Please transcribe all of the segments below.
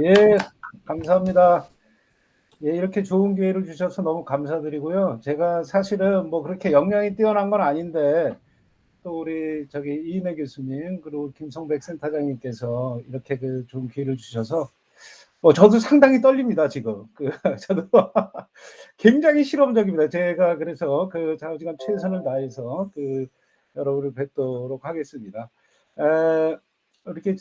예, 감사합니다. 예, 이렇게 좋은 기회를 주셔서 너무 감사드리고요. 제가 사실은 뭐 그렇게 역량이 뛰어난 건 아닌데, 또 우리 저기 이인혜 교수님, 그리고 김성백 센터장님께서 이렇게 그 좋은 기회를 주셔서, 저도 상당히 떨립니다, 지금. 저도 굉장히 실험적입니다. 제가 그래서 그 좌우지간 최선을 다해서 여러분을 뵙도록 하겠습니다. 에, 이렇게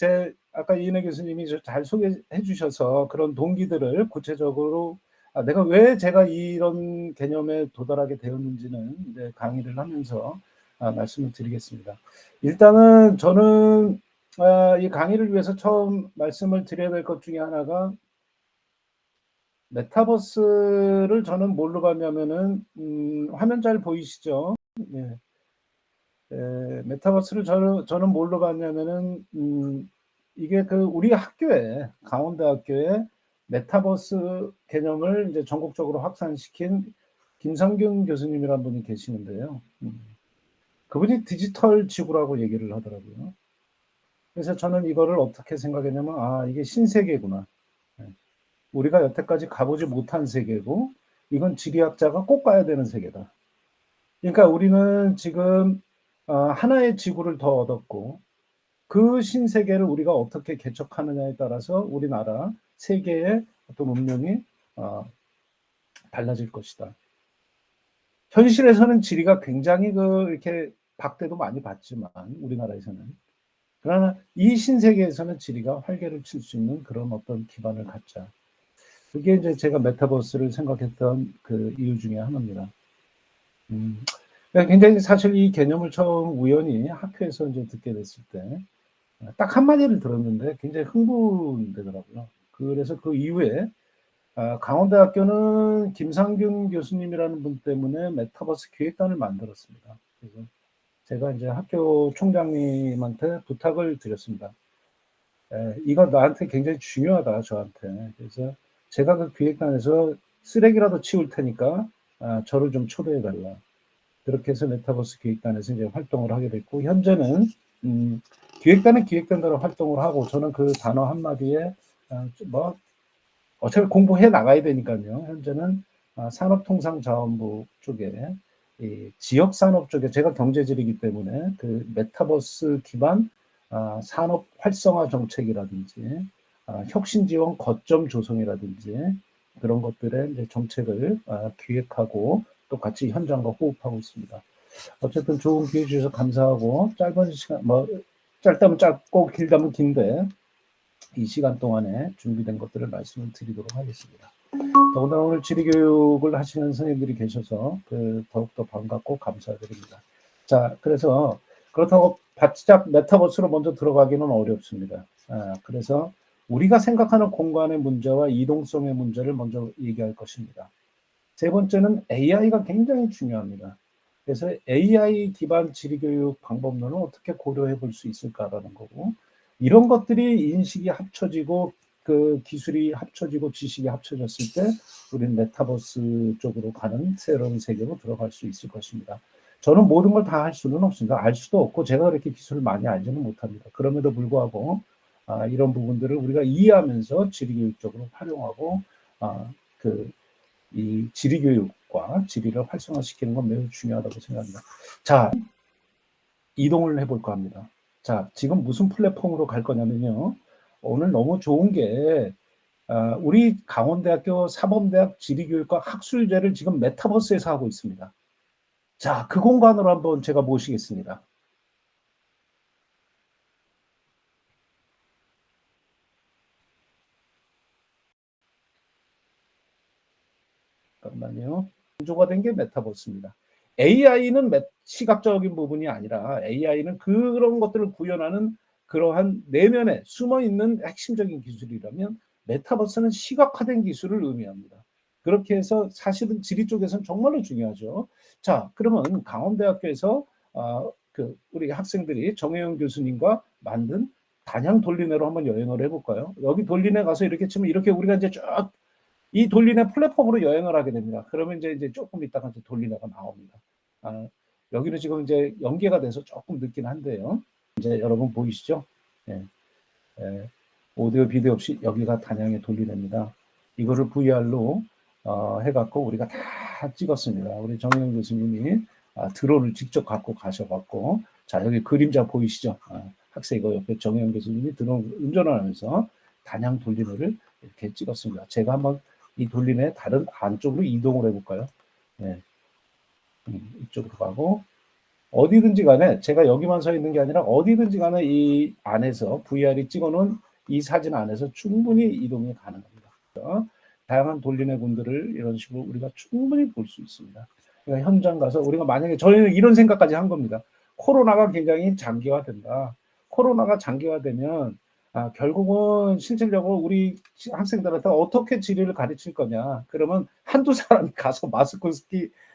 아까 이인혜 교수님이 잘 소개해 주셔서 그런 동기들을 구체적으로 내가 왜 제가 이런 개념에 도달하게 되었는지는 이제 강의를 하면서 말씀을 드리겠습니다. 일단은 저는 이 강의를 위해서 처음 말씀을 드려야 될 것 중에 하나가 메타버스를 저는 뭘로 봤냐면은 화면 잘 보이시죠? 예. 메타버스를 저는 뭘로 봤냐면은 이게 우리 학교에 강원대학교에 메타버스 개념을 이제 전국적으로 확산시킨 김성균 교수님이라는 분이 계시는데요. 그분이 디지털 지구라고 얘기를 하더라고요. 그래서 저는 이거를 어떻게 생각했냐면 이게 신세계구나. 예. 우리가 여태까지 가보지 못한 세계고 이건 지리학자가 꼭 가야 되는 세계다. 그러니까 우리는 지금 하나의 지구를 더 얻었고 그 신세계를 우리가 어떻게 개척하느냐에 따라서 우리나라 세계의 어떤 운명이 어, 달라질 것이다. 현실에서는 지리가 굉장히 이렇게 박대도 많이 받지만 우리나라에서는 그러나 이 신세계에서는 지리가 활개를 칠 수 있는 그런 어떤 기반을 갖자. 그게 이제 제가 메타버스를 생각했던 그 이유 중에 하나입니다. 음. 굉장히 사실 이 개념을 처음 우연히 학교에서 이제 듣게 됐을 때 딱 한마디를 들었는데 굉장히 흥분되더라고요. 그래서 그 이후에 강원대학교는 김상균 교수님이라는 분 때문에 메타버스 기획단을 만들었습니다. 그래서 제가 이제 학교 총장님한테 부탁을 드렸습니다. 이거 나한테 굉장히 중요하다, 저한테. 그래서 제가 그 기획단에서 쓰레기라도 치울 테니까 저를 좀 초대해 달라. 그렇게 해서 메타버스 기획단에서 이제 활동을 하게 됐고, 현재는 기획단은 기획단대로 활동을 하고, 저는 그 단어 한마디에 뭐 어차피 공부해 나가야 되니까요. 현재는 산업통상자원부 쪽에 이 지역 산업 쪽에 제가 경제질이기 때문에 그 메타버스 기반 산업 활성화 정책이라든지 혁신 지원 거점 조성이라든지 그런 것들의 이제 정책을 기획하고 또 같이 현장과 호흡하고 있습니다. 어쨌든 좋은 기회 주셔서 감사하고 짧은 시간 짧다면 짧고 길다면 긴데 이 시간 동안에 준비된 것들을 말씀을 드리도록 하겠습니다. 더군다나 오늘 지리교육을 하시는 선생님들이 계셔서 더욱더 반갑고 감사드립니다. 자, 그래서 그렇다고 바짝 메타버스로 먼저 들어가기는 어렵습니다. 그래서 우리가 생각하는 공간의 문제와 이동성의 문제를 먼저 얘기할 것입니다. 세 번째는 AI가 굉장히 중요합니다. 그래서 AI 기반 지리교육 방법론을 어떻게 고려해 볼 수 있을까라는 거고, 이런 것들이 인식이 합쳐지고 그 기술이 합쳐지고 지식이 합쳐졌을 때 우리는 메타버스 쪽으로 가는 새로운 세계로 들어갈 수 있을 것입니다. 저는 모든 걸 다 할 수는 없습니다. 알 수도 없고 제가 그렇게 기술을 많이 알지는 못합니다. 그럼에도 불구하고 이런 부분들을 우리가 이해하면서 지리교육적으로 활용하고 이 지리교육과 지리를 활성화시키는 건 매우 중요하다고 생각합니다. 자, 이동을 해볼까 합니다. 자, 지금 무슨 플랫폼으로 갈 거냐면요. 오늘 너무 좋은 게 우리 강원대학교 사범대학 지리교육과 학술제를 지금 메타버스에서 하고 있습니다. 자, 그 공간으로 한번 제가 모시겠습니다. 잠깐만요. 구조가 된 게 메타버스입니다. AI는 시각적인 부분이 아니라 AI는 그런 것들을 구현하는 그러한 내면에 숨어 있는 핵심적인 기술이라면 메타버스는 시각화된 기술을 의미합니다. 그렇게 해서 사실은 지리 쪽에서는 정말로 중요하죠. 자, 그러면 강원대학교에서 우리 학생들이 정혜영 교수님과 만든 단양 돌리네로 한번 여행을 해볼까요? 여기 돌리네 가서 이렇게 치면 이렇게 우리가 이제 쭉 이 돌리네 플랫폼으로 여행을 하게 됩니다. 그러면 이제 조금 있다가 이제 돌리네가 나옵니다. 여기는 지금 이제 연계가 돼서 조금 늦긴 한데요. 이제 여러분 보이시죠? 예, 예. 오디오 비디오 없이 여기가 단양의 돌리네입니다. 이거를 VR로 해갖고 우리가 다 찍었습니다. 우리 정영 교수님이 드론을 직접 갖고 가셔갖고, 자, 여기 그림자 보이시죠? 학생 이거 옆에 정영 교수님이 드론 운전을 하면서 단양 돌리네를 이렇게 찍었습니다. 제가 한번 이 돌리네 다른 안쪽으로 이동을 해볼까요? 네. 이쪽으로 가고, 어디든지 간에 제가 여기만 서 있는 게 아니라 어디든지 간에 이 안에서 VR이 찍어놓은 이 사진 안에서 충분히 이동이 가능합니다. 다양한 돌리네 군들을 이런 식으로 우리가 충분히 볼 수 있습니다. 그러니까 현장 가서 우리가 만약에 저희는 이런 생각까지 한 겁니다. 코로나가 굉장히 장기화된다. 코로나가 장기화되면 결국은 실질적으로 우리 학생들한테 어떻게 지리를 가르칠 거냐. 그러면 한두 사람이 가서 마스크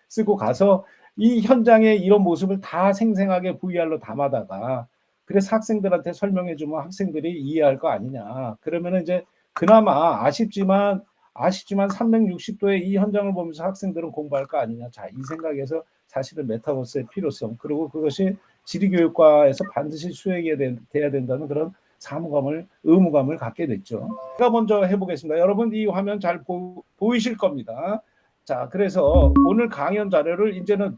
쓰고 가서 이 현장의 이런 모습을 다 생생하게 VR로 담아다가 그래서 학생들한테 설명해 주면 학생들이 이해할 거 아니냐. 그러면 이제 그나마 아쉽지만 360도의 이 현장을 보면서 학생들은 공부할 거 아니냐. 자, 이 생각에서 사실은 메타버스의 필요성, 그리고 그것이 지리교육과에서 반드시 수행돼야 된다는 그런 의무감을 갖게 됐죠. 제가 먼저 해보겠습니다. 여러분 이 화면 잘 보이실 겁니다. 자, 그래서 오늘 강연 자료를 이제는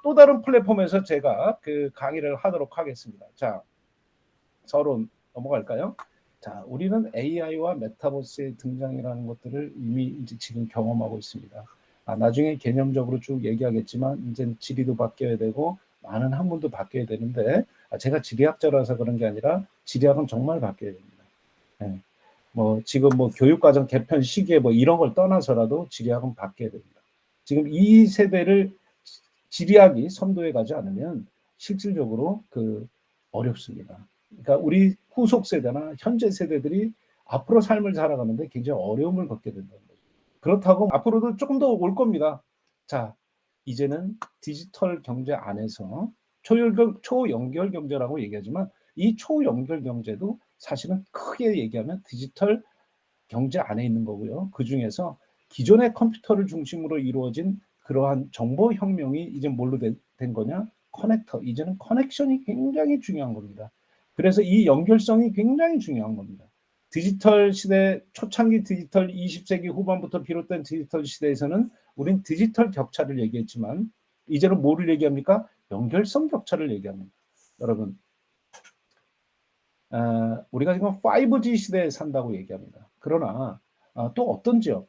또 다른 플랫폼에서 제가 그 강의를 하도록 하겠습니다. 자, 서론 넘어갈까요? 자, 우리는 AI와 메타버스의 등장이라는 것들을 이미 이제 지금 경험하고 있습니다. 나중에 개념적으로 쭉 얘기하겠지만 이제 지리도 바뀌어야 되고 많은 학문도 바뀌어야 되는데 제가 지리학자라서 그런 게 아니라 지리학은 정말 바뀌어야 됩니다. 네. 뭐 지금 뭐 교육과정 개편 시기에 뭐 이런 걸 떠나서라도 지리학은 바뀌어야 됩니다. 지금 이 세대를 지리학이 선도해 가지 않으면 실질적으로 어렵습니다. 그러니까 우리 후속 세대나 현재 세대들이 앞으로 삶을 살아가는데 굉장히 어려움을 겪게 된다는 거죠. 그렇다고 앞으로도 조금 더 올 겁니다. 자, 이제는 디지털 경제 안에서 초연결 경제라고 얘기하지만 이 초연결 경제도 사실은 크게 얘기하면 디지털 경제 안에 있는 거고요. 그중에서 기존의 컴퓨터를 중심으로 이루어진 그러한 정보혁명이 이제 뭘로 된 거냐? 커넥터. 이제는 커넥션이 굉장히 중요한 겁니다. 그래서 이 연결성이 굉장히 중요한 겁니다. 디지털 시대, 초창기 디지털 20세기 후반부터 비롯된 디지털 시대에서는 우린 디지털 격차를 얘기했지만 이제는 뭐를 얘기합니까? 연결성 격차를 얘기합니다. 여러분, 우리가 지금 5G 시대에 산다고 얘기합니다. 그러나 또 어떤 지역,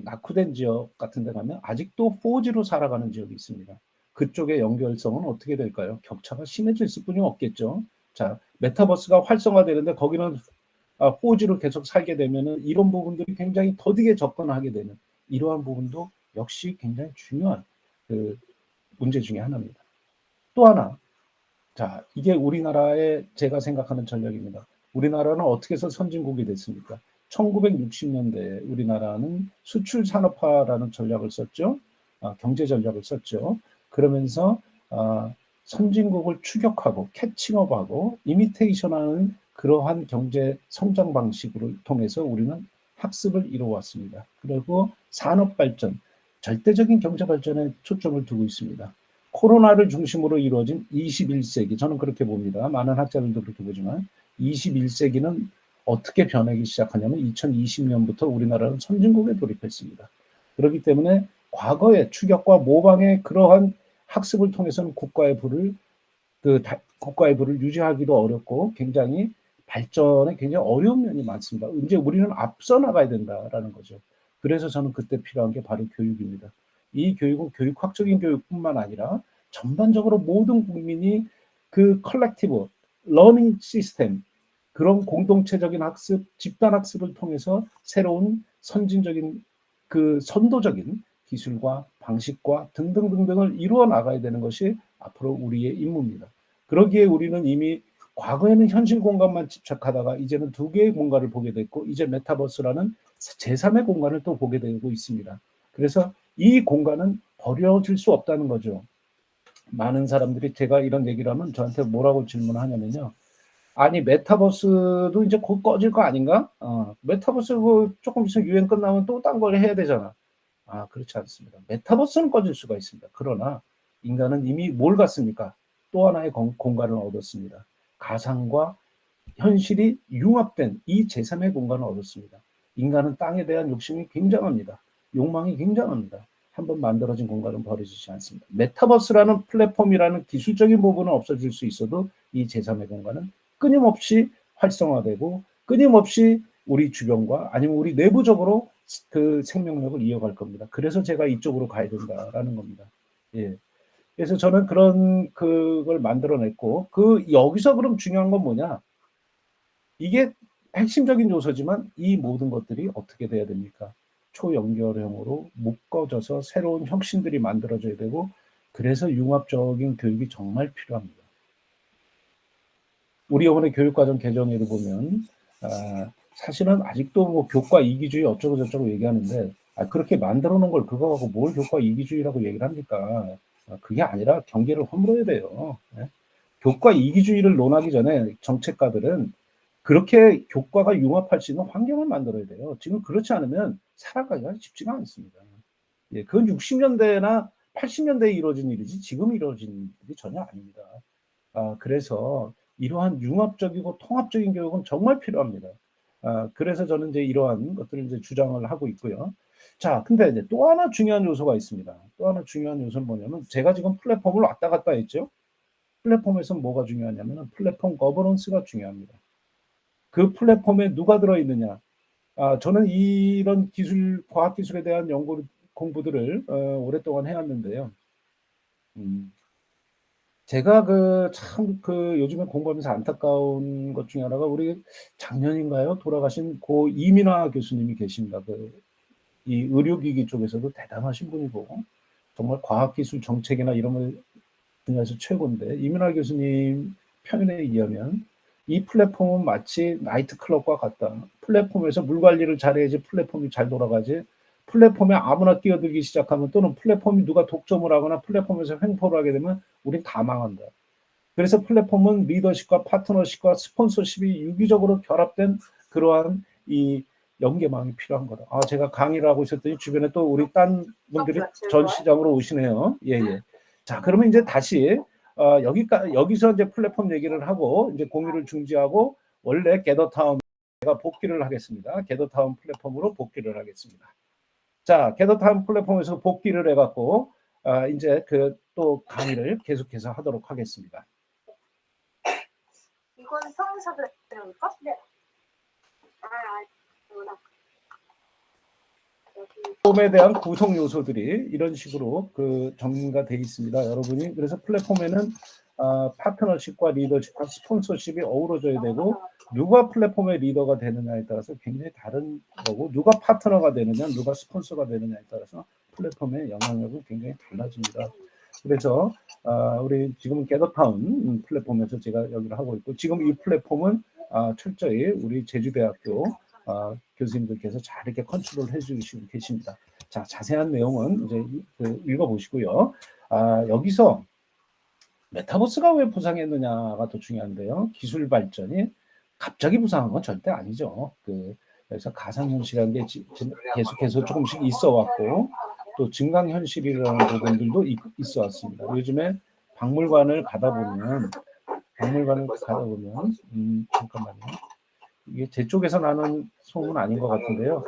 낙후된 지역 같은 데 가면 아직도 4G로 살아가는 지역이 있습니다. 그쪽의 연결성은 어떻게 될까요? 격차가 심해질 수뿐이 없겠죠. 자, 메타버스가 활성화되는데 거기는 4G로 계속 살게 되면은 이런 부분들이 굉장히 더디게 접근하게 되는 이러한 부분도 역시 굉장히 중요한 문제 중에 하나입니다. 또 하나, 자, 이게 우리나라의 제가 생각하는 전략입니다. 우리나라는 어떻게 해서 선진국이 됐습니까? 1960년대에 우리나라는 수출 산업화라는 전략을 썼죠. 경제 전략을 썼죠. 그러면서 선진국을 추격하고 캐칭업하고 이미테이션하는 그러한 경제 성장 방식으로 통해서 우리는 학습을 이루어왔습니다. 그리고 산업 발전, 절대적인 경제 발전에 초점을 두고 있습니다. 코로나를 중심으로 이루어진 21세기, 저는 그렇게 봅니다. 많은 학자들도 그렇게 보지만 21세기는 어떻게 변하기 시작하냐면 2020년부터 우리나라는 선진국에 돌입했습니다. 그렇기 때문에 과거의 추격과 모방의 그러한 학습을 통해서는 국가의 부를 유지하기도 어렵고 굉장히 발전에 굉장히 어려운 면이 많습니다. 이제 우리는 앞서 나가야 된다라는 거죠. 그래서 저는 그때 필요한 게 바로 교육입니다. 이 교육은 교육학적인 교육뿐만 아니라 전반적으로 모든 국민이 컬렉티브 러닝 시스템, 그런 공동체적인 학습, 집단 학습을 통해서 새로운 선진적인 선도적인 기술과 방식과 등등등등을 이루어 나가야 되는 것이 앞으로 우리의 임무입니다. 그러기에 우리는 이미 과거에는 현실 공간만 집착하다가 이제는 두 개의 공간을 보게 됐고 이제 메타버스라는 제3의 공간을 또 보게 되고 있습니다. 그래서 이 공간은 버려질 수 없다는 거죠. 많은 사람들이 제가 이런 얘기를 하면 저한테 뭐라고 질문하냐면요. 아니 메타버스도 이제 곧 꺼질 거 아닌가? 메타버스 조금 있으면 유행 끝나면 또 딴 걸 해야 되잖아. 그렇지 않습니다. 메타버스는 꺼질 수가 있습니다. 그러나 인간은 이미 뭘 갖습니까? 또 하나의 공간을 얻었습니다. 가상과 현실이 융합된 이 제3의 공간을 얻었습니다. 인간은 땅에 대한 욕심이 굉장합니다. 욕망이 굉장합니다. 한번 만들어진 공간은 버려지지 않습니다. 메타버스라는 플랫폼이라는 기술적인 부분은 없어질 수 있어도 이 제3의 공간은 끊임없이 활성화되고 끊임없이 우리 주변과 아니면 우리 내부적으로 그 생명력을 이어갈 겁니다. 그래서 제가 이쪽으로 가야 된다라는 겁니다. 예. 그래서 저는 그런 그걸 만들어냈고 여기서 그럼 중요한 건 뭐냐? 이게 핵심적인 요소지만 이 모든 것들이 어떻게 돼야 됩니까? 초연결형으로 묶어져서 새로운 혁신들이 만들어져야 되고 그래서 융합적인 교육이 정말 필요합니다. 우리 이번에 교육과정 개정에도 보면 사실은 아직도 뭐 교과 이기주의 어쩌고 저쩌고 얘기하는데 그렇게 만들어 놓은 걸 그거 하고 뭘 교과 이기주의라고 얘기를 합니까? 그게 아니라 경계를 허물어야 돼요. 네? 교과 이기주의를 논하기 전에 정책가들은 그렇게 교과가 융합할 수 있는 환경을 만들어야 돼요. 지금 그렇지 않으면 살아가기가 쉽지가 않습니다. 예, 그건 60년대나 80년대에 이루어진 일이지 지금 이루어진 일이 전혀 아닙니다. 그래서 이러한 융합적이고 통합적인 교육은 정말 필요합니다. 그래서 저는 이제 이러한 것들을 이제 주장을 하고 있고요. 자, 근데 이제 또 하나 중요한 요소가 있습니다. 또 하나 중요한 요소는 뭐냐면 제가 지금 플랫폼을 왔다 갔다 했죠. 플랫폼에서 뭐가 중요하냐면 플랫폼 거버넌스가 중요합니다. 그 플랫폼에 누가 들어있느냐. 저는 이런 기술, 과학기술에 대한 연구, 공부들을 오랫동안 해왔는데요. 제가 요즘에 공부하면서 안타까운 것 중에 하나가 우리 작년인가요? 돌아가신 고 이민화 교수님이 계십니다. 이 의료기기 쪽에서도 대단하신 분이고, 정말 과학기술 정책이나 이런 분야에서 최고인데, 이민화 교수님 표현에 의하면 이 플랫폼은 마치 나이트클럽과 같다. 플랫폼에서 물 관리를 잘해야지 플랫폼이 잘 돌아가지. 플랫폼에 아무나 끼어들기 시작하면 또는 플랫폼이 누가 독점을 하거나 플랫폼에서 횡포를 하게 되면 우린 다 망한다. 그래서 플랫폼은 리더십과 파트너십과 스폰서십이 유기적으로 결합된 그러한 이 연계망이 필요한 거다. 제가 강의를 하고 있었더니 주변에 또 우리 딴 분들이 전시장으로 오시네요. 예, 예. 자, 그러면 이제 다시 여기서 이제 플랫폼 얘기를 하고 이제 공유를 중지하고 원래 게더타운 제가 복귀를 하겠습니다. 게더타운 플랫폼으로 복귀를 하겠습니다. 자, 게더타운 플랫폼에서 복귀를 해갖고 이제 또 강의를 계속해서 하도록 하겠습니다. 이건 성사도 들어올까? 네. 플랫폼에 대한 구성 요소들이 이런 식으로 정리가 되어 있습니다. 여러분이 그래서 플랫폼에는 파트너십과 리더십과 스폰서십이 어우러져야 되고 누가 플랫폼의 리더가 되느냐에 따라서 굉장히 다른 거고 누가 파트너가 되느냐 누가 스폰서가 되느냐에 따라서 플랫폼의 영향력은 굉장히 달라집니다. 그래서 우리 지금 게더타운 플랫폼에서 제가 여기를 하고 있고 지금 이 플랫폼은 철저히 우리 제주대학교 교수님들께서 잘 이렇게 컨트롤 해주시고 계십니다. 자, 자세한 내용은 이제 읽어보시고요. 여기서 메타버스가 왜 부상했느냐가 더 중요한데요. 기술 발전이 갑자기 부상한 건 절대 아니죠. 그래서 가상현실이라는 게 계속해서 조금씩 있어 왔고 또 증강현실이라는 부분들도 있어 왔습니다. 요즘에 박물관을 가다 보면 잠깐만요. 이게 제 쪽에서 나는 소문 아닌 것 같은데요.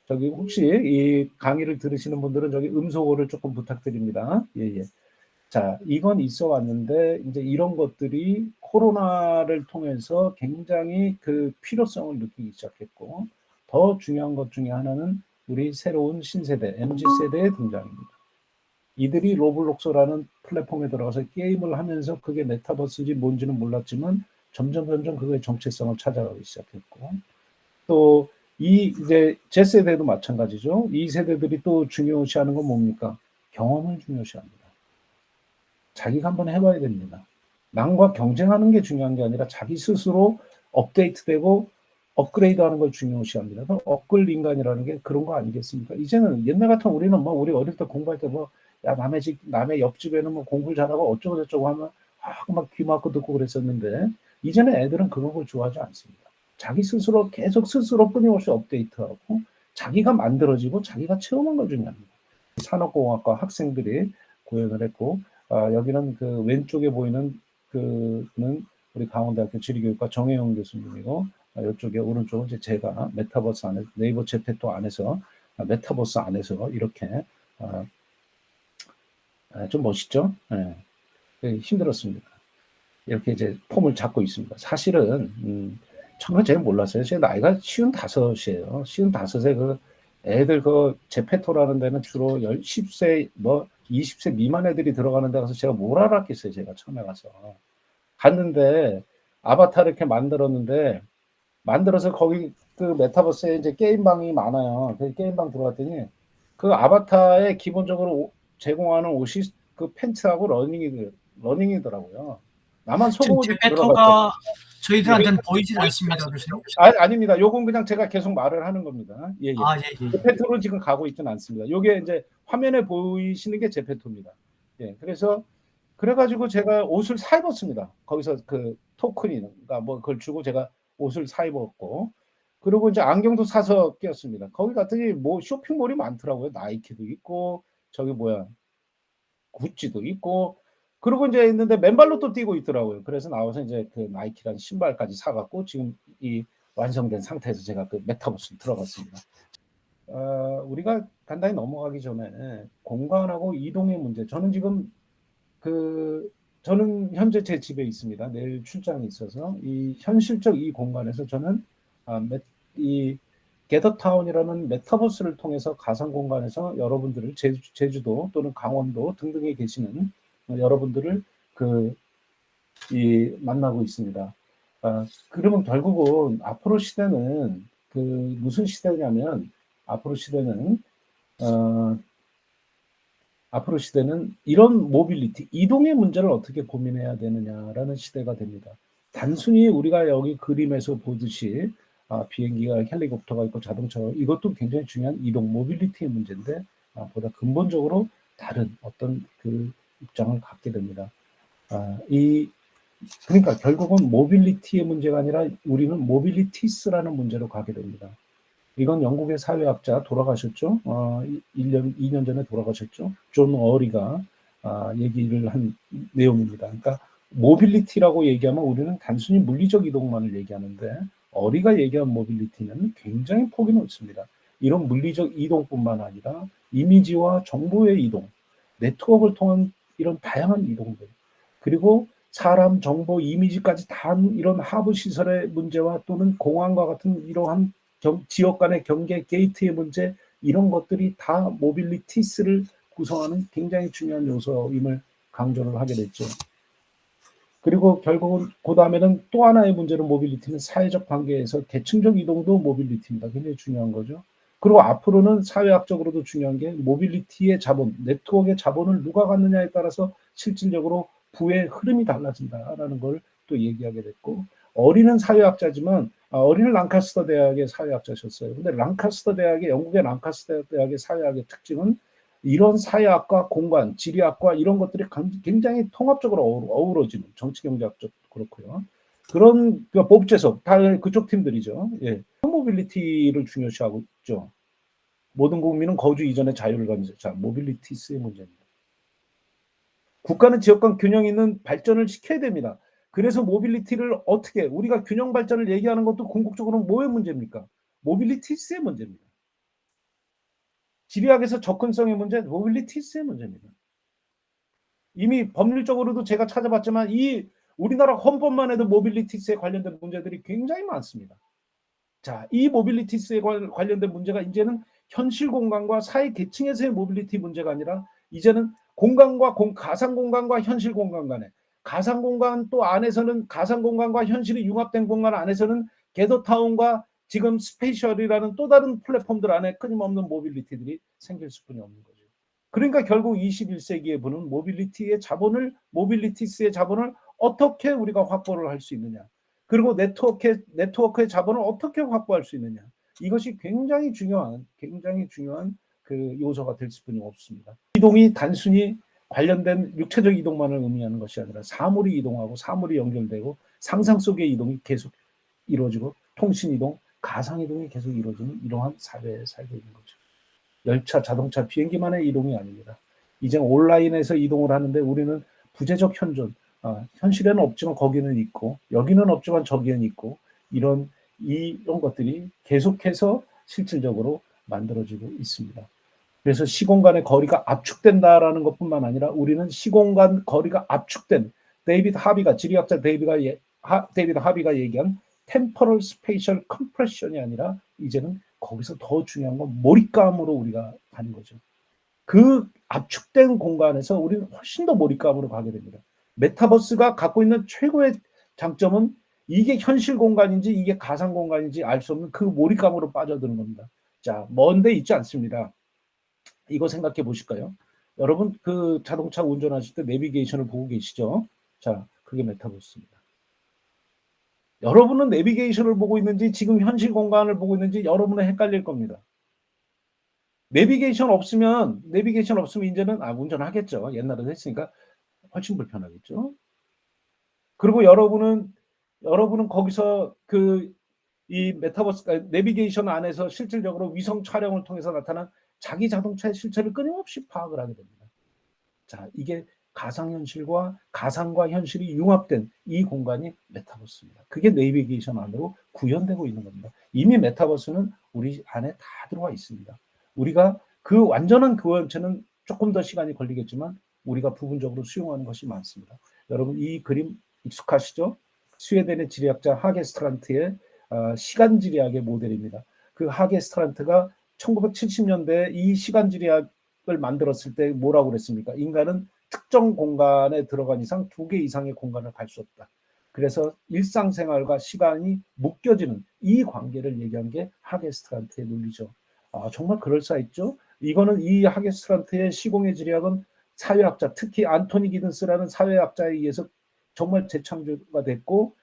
저기 혹시 이 강의를 들으시는 분들은 저기 음소거를 조금 부탁드립니다. 예. 자, 이건 있어 왔는데 이제 이런 것들이 코로나를 통해서 굉장히 필요성을 느끼기 시작했고 더 중요한 것 중에 하나는 우리 새로운 신세대 MZ세대의 등장입니다. 이들이 로블록스라는 플랫폼에 들어가서 게임을 하면서 그게 메타버스인지 뭔지는 몰랐지만 점점 그거의 정체성을 찾아가기 시작했고 또 이제 제 세대도 마찬가지죠. 이 세대들이 또 중요시하는 건 뭡니까? 경험을 중요시합니다. 자기가 한번 해봐야 됩니다. 남과 경쟁하는 게 중요한 게 아니라 자기 스스로 업데이트되고 업그레이드하는 걸 중요시합니다. 업글 인간이라는 게 그런 거 아니겠습니까? 이제는 옛날 같은 우리는 우리 어릴 때 공부할 때 남의 옆집에는 공부 잘하고 어쩌고 저쩌고 하면 막 귀 막고 듣고 그랬었는데 이제는 애들은 그런 걸 좋아하지 않습니다. 자기 스스로 계속 끊임없이 업데이트하고 자기가 만들어지고 자기가 체험한 걸 중요합니다. 산업공학과 학생들이 고연을 했고 여기는 왼쪽에 보이는 그는 우리 강원대학교 지리교육과 정혜영 교수님이고, 이쪽에 오른쪽은 이제 제가 메타버스 안에 네이버 제페토 안에서 메타버스 안에서 이렇게 좀 멋있죠? 힘들었습니다. 이렇게 이제 폼을 잡고 있습니다. 사실은 처음에 제가 몰랐어요. 제 나이가 55이에요. 55에 그 애들 그 제페토라는 데는 주로 10세 뭐 20세 미만 애들이 들어가는 데 가서 제가 뭘 알았겠어요. 제가 처음에 가서 갔는데 아바타를 이렇게 만들어서 거기 그 메타버스에 이제 게임방이 많아요. 그 게임방 들어갔더니 그 아바타에 기본적으로 제공하는 옷이 그 팬츠하고 러닝이더라고요. 나만 지금 속옷 입고 들어갔죠. 제페토가 저희들한테는 보이질 않습니다, 교수님. 아닙니다. 요건 그냥 제가 계속 말을 하는 겁니다. 예. 제페토로 지금 가고 있지는 않습니다. 요게 이제 화면에 보이시는 게 제페토입니다. 예. 그래가지고 제가 옷을 사 입었습니다. 거기서 그 토큰인가 뭐 그걸 주고 제가 옷을 사 입었고, 그리고 이제 안경도 사서 꼈습니다. 거기 갔더니 뭐 쇼핑몰이 많더라고요. 나이키도 있고, 저기 뭐야, 구찌도 있고, 그리고 이제 있는데 맨발로 또 뛰고 있더라고요. 그래서 나와서 이제 그 나이키라는 신발까지 사갖고 지금 이 완성된 상태에서 제가 그 메타버스로 들어갔습니다. 우리가 간단히 넘어가기 전에 공간하고 이동의 문제. 저는 지금 저는 현재 제 집에 있습니다. 내일 출장이 있어서 이 현실적 이 공간에서 저는 이 게더타운이라는 메타버스를 통해서 가상 공간에서 여러분들을 제주도 또는 강원도 등등에 계시는 여러분들을 만나고 있습니다. 그러면 결국은 앞으로 시대는 무슨 시대냐면 앞으로 시대는 이런 모빌리티, 이동의 문제를 어떻게 고민해야 되느냐라는 시대가 됩니다. 단순히 우리가 여기 그림에서 보듯이 비행기가 헬리콥터가 있고 자동차가 이것도 굉장히 중요한 이동 모빌리티의 문제인데 보다 근본적으로 다른 어떤 그 입장을 갖게 됩니다. 그러니까 결국은 모빌리티의 문제가 아니라 우리는 모빌리티스라는 문제로 가게 됩니다. 이건 영국의 사회학자 돌아가셨죠. 2년 전에 돌아가셨죠. 존 어리가 얘기를 한 내용입니다. 그러니까 모빌리티라고 얘기하면 우리는 단순히 물리적 이동만을 얘기하는데 어리가 얘기한 모빌리티는 굉장히 폭이 넓습니다. 이런 물리적 이동뿐만 아니라 이미지와 정보의 이동, 네트워크를 통한 이런 다양한 이동들, 그리고 사람, 정보, 이미지까지 다 이런 하부 시설의 문제와 또는 공항과 같은 이러한 지역 간의 경계 게이트의 문제, 이런 것들이 다 모빌리티스를 구성하는 굉장히 중요한 요소임을 강조를 하게 됐죠. 그리고 결국은 그 다음에는 또 하나의 문제는 모빌리티는 사회적 관계에서 계층적 이동도 모빌리티입니다. 굉장히 중요한 거죠. 그리고 앞으로는 사회학적으로도 중요한 게 모빌리티의 자본, 네트워크의 자본을 누가 갖느냐에 따라서 실질적으로 부의 흐름이 달라진다라는 걸 또 얘기하게 됐고, 어린은 사회학자지만 어린은 랑카스터 대학의 사회학자셨어요. 근데 영국의 랑카스터 대학의 사회학의 특징은 이런 사회학과 공간, 지리학과 이런 것들이 굉장히 통합적으로 어우러지는, 정치경제학적 그렇고요. 그런 법제석 다 그쪽 팀들이죠. 예. 모빌리티를 중요시하고 있죠. 모든 국민은 거주 이전의 자유를 가지죠. 자, 모빌리티스의 문제입니다. 국가는 지역 간 균형 있는 발전을 시켜야 됩니다. 그래서 모빌리티를 어떻게, 우리가 균형 발전을 얘기하는 것도 궁극적으로 뭐의 문제입니까? 모빌리티스의 문제입니다. 지리학에서 접근성의 문제, 모빌리티스의 문제입니다. 이미 법률적으로도 제가 찾아봤지만 이 우리나라 헌법만 해도 모빌리티스에 관련된 문제들이 굉장히 많습니다. 자, 이 모빌리티스에 관련된 문제가 이제는 현실 공간과 사회 계층에서의 모빌리티 문제가 아니라 이제는 가상 공간과 현실 공간 간에, 가상 공간 또 안에서는 가상 공간과 현실이 융합된 공간 안에서는 게더타운과 지금 스페셜이라는 또 다른 플랫폼들 안에 끊임없는 모빌리티들이 생길 수뿐이 없는 거죠. 그러니까 결국 21세기에 보는 모빌리티스의 자본을 어떻게 우리가 확보를 할 수 있느냐, 그리고 네트워크의 자본을 어떻게 확보할 수 있느냐, 이것이 굉장히 중요한 그 요소가 될 수뿐이 없습니다. 이동이 단순히 관련된 육체적 이동만을 의미하는 것이 아니라 사물이 이동하고 사물이 연결되고 상상 속의 이동이 계속 이루어지고 통신 이동, 가상 이동이 계속 이루어지는 이러한 사회에 살고 있는 거죠. 열차, 자동차, 비행기만의 이동이 아닙니다. 이제 온라인에서 이동을 하는데 우리는 부재적 현존, 현실에는 없지만 거기는 있고 여기는 없지만 저기는 있고 이런 것들이 계속해서 실질적으로 만들어지고 있습니다. 그래서 시공간의 거리가 압축된다라는 것뿐만 아니라 우리는 시공간 거리가 압축된 지리학자 데이비드 하비가 얘기한 temporal spatial compression이 아니라 이제는 거기서 더 중요한 건 몰입감으로 우리가 가는 거죠. 그 압축된 공간에서 우리는 훨씬 더 몰입감으로 가게 됩니다. 메타버스가 갖고 있는 최고의 장점은 이게 현실 공간인지 이게 가상 공간인지 알 수 없는 그 몰입감으로 빠져드는 겁니다. 자, 먼데 있지 않습니다. 이거 생각해 보실까요? 여러분 그 자동차 운전하실 때 내비게이션을 보고 계시죠? 자, 그게 메타버스입니다. 여러분은 내비게이션을 보고 있는지 지금 현실 공간을 보고 있는지 여러분은 헷갈릴 겁니다. 내비게이션 없으면 이제는 운전하겠죠. 옛날에 했으니까 훨씬 불편하겠죠. 그리고 여러분은 거기서 이 메타버스 내비게이션 안에서 실질적으로 위성 촬영을 통해서 나타난 자기 자동차의 실체를 끊임없이 파악을 하게 됩니다. 자, 이게 가상현실과 가상과 현실이 융합된 이 공간이 메타버스입니다. 그게 내비게이션 안으로 구현되고 있는 겁니다. 이미 메타버스는 우리 안에 다 들어와 있습니다. 우리가 그 완전한 구현체는 조금 더 시간이 걸리겠지만 우리가 부분적으로 수용하는 것이 많습니다. 여러분 이 그림 익숙하시죠? 스웨덴의 지리학자 하게스트란트의 시간지리학의 모델입니다. 그 하게스트란트가 1970년대에 이 시간지리학을 만들었을 때 뭐라고 그랬습니까? 인간은 특정 공간에 들어간 이상 2개 이상의 공간을 갈 수 없다. 그래서 일상생활과 시간이 묶여지는 이 관계를 얘기한 게 하게스트란트의 논리죠. 정말 그럴싸했죠. 이거는 이 하게스트란트의 시공의 지리학은 사회학자, 특히 안토니 기든스라는 사회학자에 의해서 정말 재창조가 됐고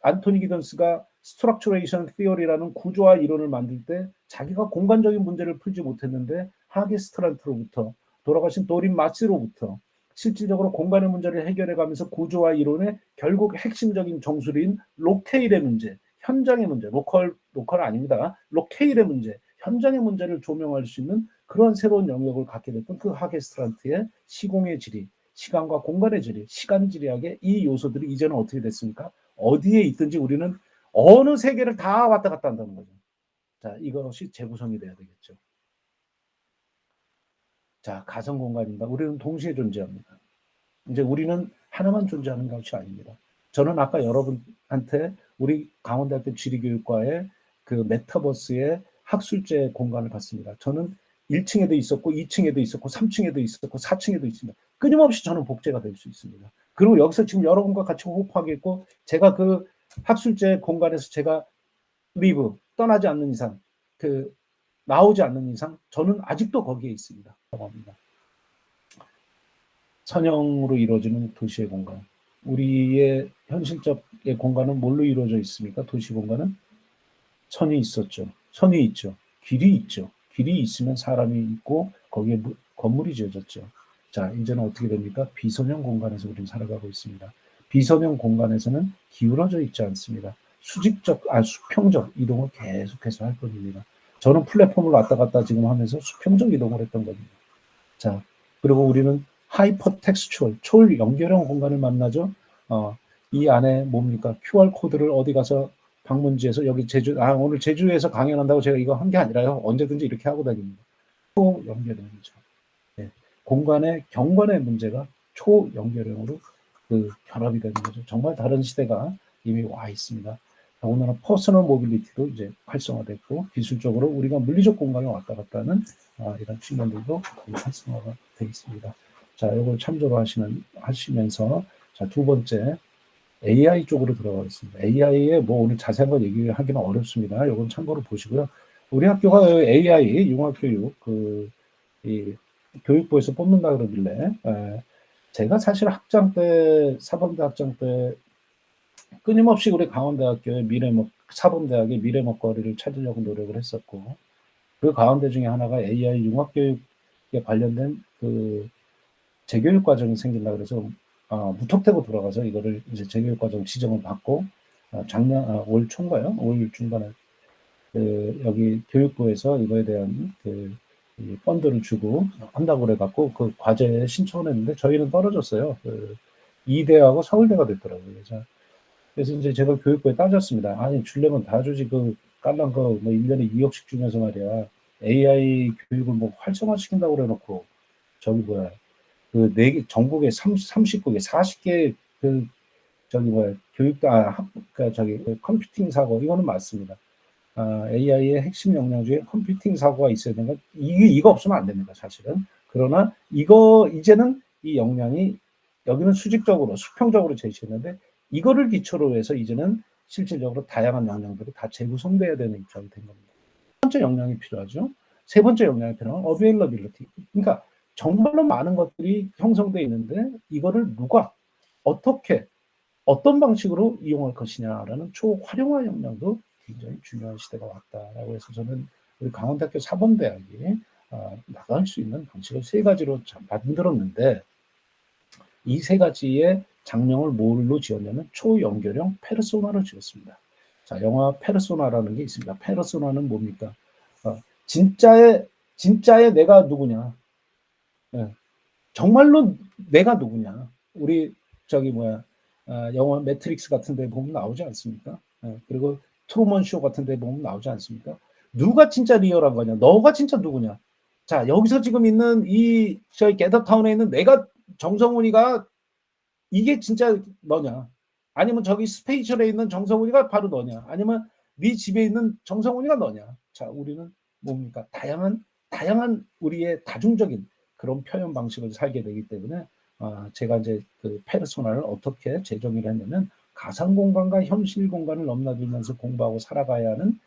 안토니 기든스가 스트럭처레이션 티어리라는 구조화 이론을 만들 때 자기가 공간적인 문제를 풀지 못했는데 하게스트란트로부터 돌아가신 도린 마츠로부터 실질적으로 공간의 문제를 해결해가면서 구조화 이론의 결국 핵심적인 정수리인 로케일의 문제, 현장의 문제, 로컬 아닙니다. 로케일의 문제, 현장의 문제를 조명할 수 있는 그런 새로운 영역을 갖게 됐던 그 하게스트란트의 시공의 지리, 시간과 공간의 지리, 시간지리학의 이 요소들이 이제는 어떻게 됐습니까? 어디에 있든지 우리는 어느 세계를 다 왔다 갔다 한다는 거죠. 자, 이것이 재구성이 돼야 되겠죠. 자, 가상 공간입니다. 우리는 동시에 존재합니다. 이제 우리는 하나만 존재하는 것이 아닙니다. 저는 아까 여러분한테 우리 강원대학교 지리교육과의 그 메타버스의 학술제 공간을 봤습니다. 저는 1층에도 있었고 2층에도 있었고 3층에도 있었고 4층에도 있습니다. 끊임없이 저는 복제가 될 수 있습니다. 그리고 여기서 지금 여러분과 같이 호흡하겠고 제가 그 학술제 공간에서 제가 떠나지 않는 이상 나오지 않는 이상 저는 아직도 거기에 있습니다. 선형으로 이루어지는 도시의 공간. 우리의 현실적의 공간은 뭘로 이루어져 있습니까? 도시 공간은 선이 있었죠. 선이 있죠. 길이 있죠. 길이 있으면 사람이 있고 거기에 건물이 지어졌죠. 자, 이제는 어떻게 됩니까? 비선형 공간에서 우리는 살아가고 있습니다. 비선형 공간에서는 기울어져 있지 않습니다. 수평적 이동을 계속해서 할 뿐입니다. 저는 플랫폼을 왔다 갔다 지금 하면서 수평적 이동을 했던 겁니다. 자, 그리고 우리는 하이퍼 텍스추얼, 초월 연결형 공간을 만나죠. 이 안에 뭡니까? QR 코드를 어디 가서 방문지에서 여기 오늘 제주에서 강연한다고 제가 이거 한 게 아니라요. 언제든지 이렇게 하고 다닙니다. 초연결형이죠. 네. 공간의 경관의 문제가 초연결형으로 결합이 되는 거죠. 정말 다른 시대가 이미 와 있습니다. 더군다나 퍼스널 모빌리티도 이제 활성화됐고 기술적으로 우리가 물리적 공간에 왔다 갔다 하는 이런 측면들도 활성화가 되어 있습니다. 자, 이걸 참조로 하시면서 자, 두 번째 AI 쪽으로 들어가겠습니다. AI에 오늘 자세한 거 얘기하기는 어렵습니다. 이건 참고로 보시고요. 우리 학교가 AI 융합교육 이 교육부에서 뽑는다 그러길래 제가 사실 사범대 학장 때 끊임없이 우리 강원대학교의 사범대학의 미래 먹거리를 찾으려고 노력을 했었고 그 가운데 중에 하나가 AI 융합교육에 관련된 재교육 과정이 생긴다 그래서 무턱대고 돌아가서 이거를 이제 재교육 과정 지정을 받고 올 초인가요? 올 중반에 여기 교육부에서 이거에 대한 이 펀드를 주고 한다고 그래갖고 그 과제에 신청을 했는데 저희는 떨어졌어요. 이대하고 서울대가 됐더라고요. 그래서 이제 제가 교육부에 따졌습니다. 아니 주려면 다 주지 그 깔란 거 뭐 1년에 2억씩 주면서 말이야. AI 교육을 뭐 활성화시킨다고 그래놓고 저기 뭐야 그 전국에 30국에 40개 그 저기 뭐야 그러니까 저기 컴퓨팅 사고 이거는 맞습니다. AI의 핵심 역량 중에 컴퓨팅 사고가 있어야 되는 건 이거 없으면 안 됩니다, 사실은. 그러나 이제는 이 역량이 여기는 수직적으로 수평적으로 제시했는데 이거를 기초로 해서 이제는 실질적으로 다양한 역량들이 다 재구성돼야 되는 입장이 된 겁니다. 첫 번째 역량이 필요하죠. 세 번째 역량이 필요한 어베일러빌리티. 그러니까 정말로 많은 것들이 형성돼 있는데 이거를 누가 어떻게 어떤 방식으로 이용할 것이냐라는 초활용화 역량도 굉장히 중요한 시대가 왔다라고 해서 저는 우리 강원대학교 사범대학이 나갈 수 있는 방식을 세 가지로 만들었는데 이 세 가지의 장명을 뭘로 지었냐면 초연결형 페르소나를 지었습니다. 자, 영화 페르소나라는 게 있습니다. 페르소나는 뭡니까? 진짜의 내가 누구냐? 네. 정말로 내가 누구냐? 우리 저기 뭐야 영화 매트릭스 같은 데 보면 나오지 않습니까? 그리고 트루먼 쇼 같은 데 보면 나오지 않습니까? 누가 진짜 리얼한 거냐? 너가 진짜 누구냐? 자, 여기서 지금 있는 저희 게더타운에 있는 내가 정성훈이가 이게 진짜 너냐? 아니면 저기 스페이셜에 있는 정성훈이가 바로 너냐? 아니면 네 집에 있는 정성훈이가 너냐? 자, 우리는 뭡니까? 다양한 우리의 다중적인 그런 표현 방식을 살게 되기 때문에 제가 이제 그 페르소나를 어떻게 재정의를 했냐면 가상 공간과 현실 공간을 넘나들면서 공부하고 살아가야 하는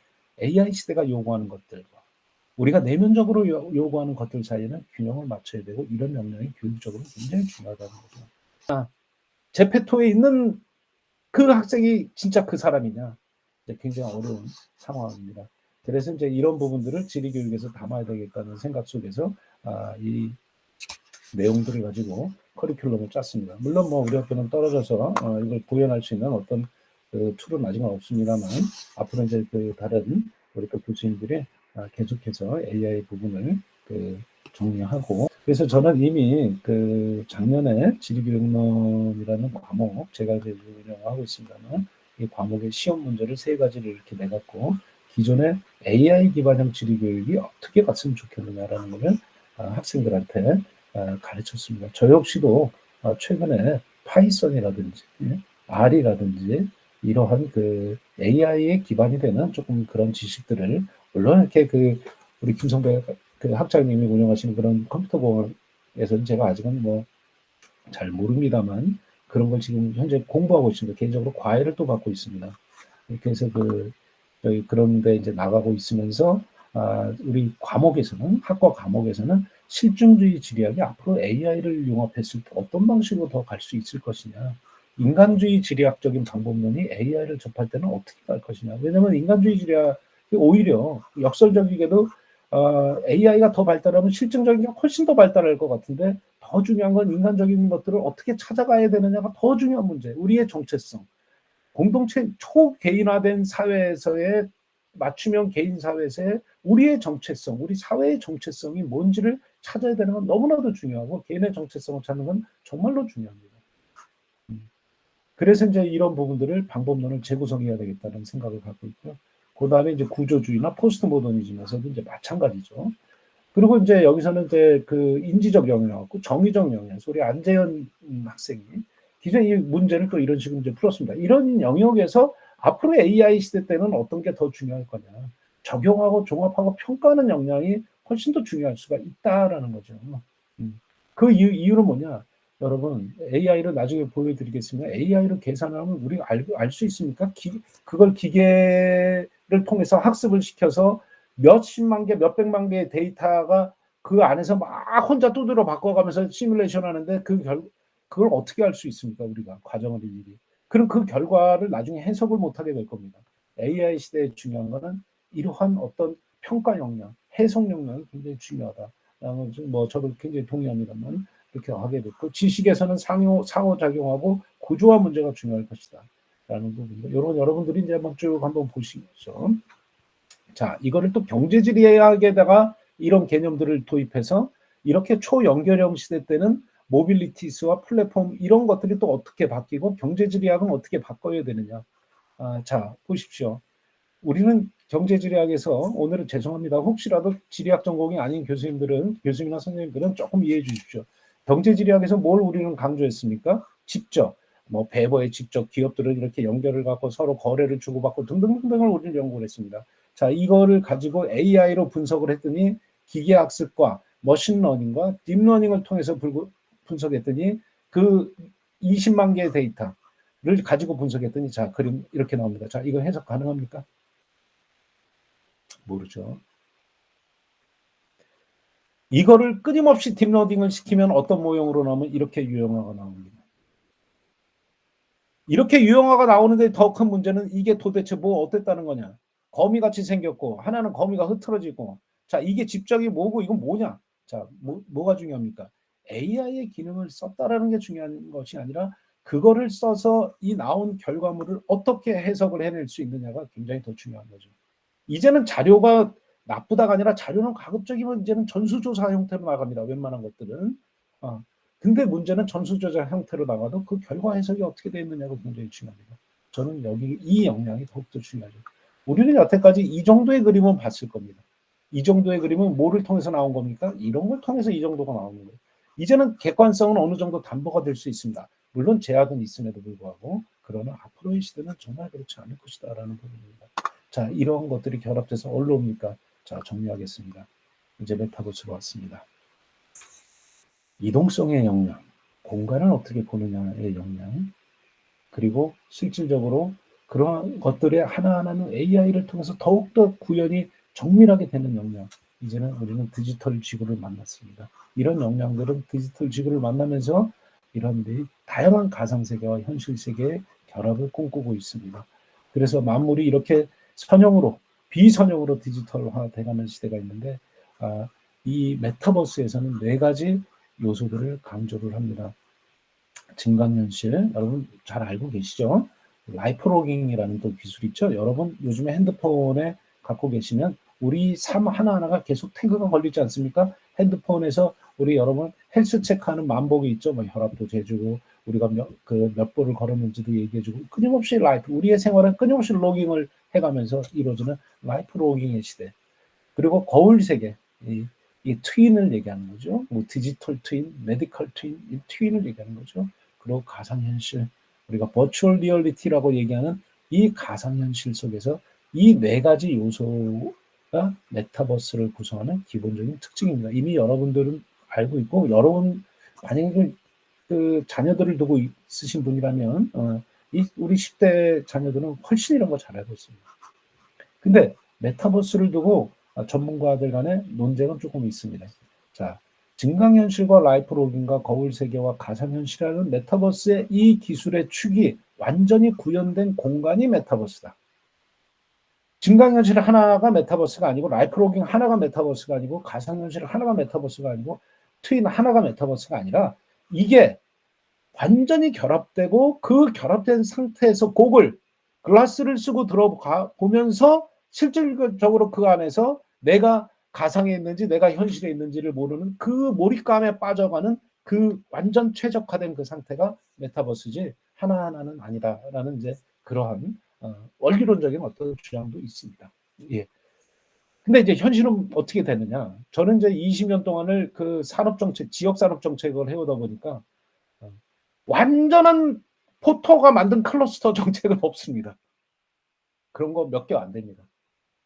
AI 시대가 요구하는 것들과 우리가 내면적으로 요구하는 것들 사이에는 균형을 맞춰야 되고 이런 역량이 교육적으로 굉장히 중요하다는 거죠. 제페토에 있는 그 학생이 진짜 그 사람이냐? 굉장히 어려운 상황입니다. 그래서 이제 이런 부분들을 지리교육에서 담아야 되겠다는 생각 속에서 이 내용들을 가지고 커리큘럼을 짰습니다. 물론 뭐 우리 학교는 떨어져서 이걸 구현할 수 있는 어떤 그 툴은 아직은 없습니다만 앞으로 이제 그 다른 우리 또 교수님들이 계속해서 AI 부분을 그 정리하고 그래서 저는 이미 그 작년에 지리교육론이라는 과목 제가 이제 운영하고 있습니다만 이 과목의 시험 문제를 세 가지를 이렇게 내갖고 기존의 AI 기반형 지리교육이 어떻게 갔으면 좋겠느냐라는 것을 학생들한테 가르쳤습니다. 저 역시도 최근에 파이썬이라든지 R이라든지 이러한 그 AI에 기반이 되는 조금 그런 지식들을 물론 이렇게 그 우리 김성배 그 학장님이 운영하시는 그런 컴퓨터 공학에서는 제가 아직은 뭐 잘 모릅니다만 그런 걸 지금 현재 공부하고 있습니다. 개인적으로 과외를 또 받고 있습니다. 그래서 저희 그런데 이제 나가고 있으면서 우리 과목에서는 학과 과목에서는 실증주의 지리학이 앞으로 AI를 융합했을 때 어떤 방식으로 더 갈 수 있을 것이냐, 인간주의 지리학적인 방법론이 AI를 접할 때는 어떻게 갈 것이냐. 왜냐하면 인간주의 지리학이 오히려 역설적이게도 AI가 더 발달하면 실증적인 게 훨씬 더 발달할 것 같은데 더 중요한 건 인간적인 것들을 어떻게 찾아가야 되느냐가 더 중요한 문제. 우리의 정체성. 공동체 초개인화된 사회에서의 맞춤형 개인 사회에서의 우리의 정체성, 우리 사회의 정체성이 뭔지를 찾아야 되는 건 너무나도 중요하고 개인의 정체성을 찾는 건 정말로 중요합니다. 그래서 이제 이런 부분들을 방법론을 재구성해야 되겠다는 생각을 갖고 있고요. 그 다음에 이제 구조주의나 포스트 모더니즘에서도 이제 마찬가지죠. 그리고 이제 여기서는 이제 그 인지적 영역하고 정의적 영역, 우리 안재현 학생이 기존 이 문제를 또 이런 식으로 이제 풀었습니다. 이런 영역에서 앞으로 AI 시대 때는 어떤 게 더 중요할 거냐. 적용하고 종합하고 평가하는 역량이 훨씬 더 중요할 수가 있다라는 거죠. 그 이유는 뭐냐? 여러분, AI를 나중에 보여드리겠습니다. AI로 계산을 하면 우리가 알 수 있습니까? 그걸 기계를 통해서 학습을 시켜서 몇십만 개, 몇백만 개의 데이터가 그 안에서 막 혼자 두드려 바꿔가면서 시뮬레이션 하는데 그걸 어떻게 할 수 있습니까? 우리가 과정을 일일이. 그럼 그 결과를 나중에 해석을 못하게 될 겁니다. AI 시대에 중요한 거는 이러한 어떤 평가 역량, 해석 역량이 굉장히 중요하다. 뭐 저도 굉장히 동의합니다만 그렇게 하게 됐고 지식에서는 상호작용하고 구조화 문제가 중요할 것이다. 라는 부분인데 여러분들이 이제 한번 보시죠. 자, 이거를 또 경제지리학에다가 이런 개념들을 도입해서 이렇게 초연결형 시대 때는 모빌리티스와 플랫폼 이런 것들이 또 어떻게 바뀌고 경제지리학은 어떻게 바꿔야 되느냐. 자, 보십시오. 우리는 경제지리학에서 오늘은 죄송합니다. 혹시라도 지리학 전공이 아닌 교수님이나 선생님들은 조금 이해해 주십시오. 경제지리학에서 뭘 우리는 강조했습니까? 직접 뭐 배버에 직접 기업들은 이렇게 연결을 갖고 서로 거래를 주고받고 등등등등을 우리는 연구를 했습니다. 자, 이거를 가지고 AI로 분석을 했더니 기계학습과 머신러닝과 딥러닝을 통해서 분석했더니 그 20만 개의 데이터를 가지고 분석했더니 자, 그림 이렇게 나옵니다. 자, 이거 해석 가능합니까? 모르죠. 이거를 끊임없이 딥러닝을 시키면 어떤 모형으로 나오면 이렇게 유형화가 나옵니다. 이렇게 유형화가 나오는데 더 큰 문제는 이게 도대체 뭐 어땠다는 거냐. 거미같이 생겼고 하나는 거미가 흐트러지고 자 이게 집적이 뭐고 이건 뭐냐. 자 뭐가 중요합니까? AI의 기능을 썼다라는 게 중요한 것이 아니라 그거를 써서 이 나온 결과물을 어떻게 해석을 해낼 수 있느냐가 굉장히 더 중요한 거죠. 이제는 자료가 나쁘다가 아니라 자료는 가급적이면 이제는 전수조사 형태로 나갑니다. 웬만한 것들은. 근데 문제는 전수조사 형태로 나가도 그 결과 해석이 어떻게 되어 있느냐가 굉장히 중요합니다. 저는 여기 이 역량이 더욱더 중요하죠. 우리는 여태까지 이 정도의 그림은 봤을 겁니다. 이 정도의 그림은 뭐를 통해서 나온 겁니까? 이런 걸 통해서 이 정도가 나오는 거예요. 이제는 객관성은 어느 정도 담보가 될 수 있습니다. 물론 제약은 있음에도 불구하고 그러나 앞으로의 시대는 정말 그렇지 않을 것이다라는 부분입니다. 자, 이러한 것들이 결합돼서 어디로 옵니까? 자, 정리하겠습니다. 이제 메타버스로 왔습니다. 이동성의 역량, 공간을 어떻게 보느냐의 역량, 그리고 실질적으로 그러한 것들의 하나하나는 AI를 통해서 더욱더 구현이 정밀하게 되는 역량. 이제는 우리는 디지털 지구를 만났습니다. 이런 역량들은 디지털 지구를 만나면서 이런 다양한 가상세계와 현실세계의 결합을 꿈꾸고 있습니다. 그래서 만물이 이렇게 선형으로, 비선형으로 디지털화 돼가는 시대가 있는데 이 메타버스에서는 4가지 요소들을 강조를 합니다. 증강현실, 여러분 잘 알고 계시죠? 라이프 로깅이라는 또 기술이 있죠. 여러분 요즘에 핸드폰에 갖고 계시면 우리 삶 하나하나가 계속 태그가 걸리지 않습니까? 핸드폰에서 우리 여러분 헬스 체크하는 만복이 있죠. 뭐 혈압도 재주고 우리가 몇 보를 걸었는지도 얘기해주고 끊임없이 우리의 생활은 끊임없이 로깅을 해가면서 이루어지는 라이프 로깅의 시대. 그리고 거울 세계, 이 트윈을 얘기하는 거죠. 뭐 디지털 트윈, 메디컬 트윈, 이 트윈을 얘기하는 거죠. 그리고 가상현실, 우리가 버추얼 리얼리티라고 얘기하는 이 가상현실 속에서 이 4가지 요소가 메타버스를 구성하는 기본적인 특징입니다. 이미 여러분들은 알고 있고 여러분 만약에 그 자녀들을 두고 있으신 분이라면 우리 10대 자녀들은 훨씬 이런 거 잘 알고 있습니다. 근데 메타버스를 두고 전문가들 간의 논쟁은 조금 있습니다. 자, 증강현실과 라이프 로깅과 거울 세계와 가상현실이라는 메타버스의 이 기술의 축이 완전히 구현된 공간이 메타버스다. 증강현실 하나가 메타버스가 아니고 라이프 로깅 하나가 메타버스가 아니고 가상현실 하나가 메타버스가 아니고 트윈 하나가 메타버스가 아니라 이게 완전히 결합되고 그 결합된 상태에서 글라스를 쓰고 들어가 보면서 실질적으로 그 안에서 내가 가상에 있는지 내가 현실에 있는지를 모르는 그 몰입감에 빠져가는 그 완전 최적화된 그 상태가 메타버스지 하나하나는 아니다라는 이제 그러한 원리론적인 어떤 주장도 있습니다. 예. 근데 이제 현실은 어떻게 되느냐? 저는 이제 20년 동안을 그 산업정책, 지역산업정책을 해오다 보니까 완전한 포토가 만든 클러스터 정책은 없습니다. 그런 거 몇 개 안 됩니다.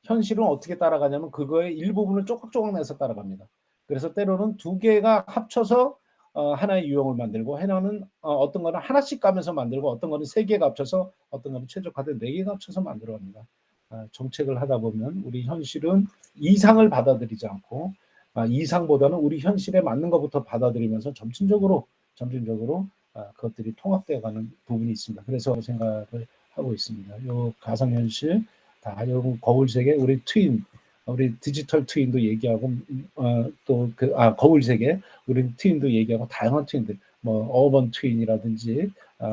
현실은 어떻게 따라가냐면 그거의 일부분을 조각조각 내서 따라갑니다. 그래서 때로는 2개가 합쳐서 하나의 유형을 만들고 하나는 어떤 거는 하나씩 까면서 만들고 어떤 거는 3개가 합쳐서 어떤 거는 최적화된 4개가 합쳐서 만들어갑니다. 정책을 하다 보면 우리 현실은 이상을 받아들이지 않고 이상보다는 우리 현실에 맞는 것부터 받아들이면서 점진적으로 그것들이 통합되어가는 부분이 있습니다. 그래서 생각을 하고 있습니다. 요 가상현실, 여러분 거울 세계, 우리 트윈, 우리 디지털 트윈도 얘기하고 거울 세계, 우리 트윈도 얘기하고 다양한 트윈들, 뭐 어번 트윈이라든지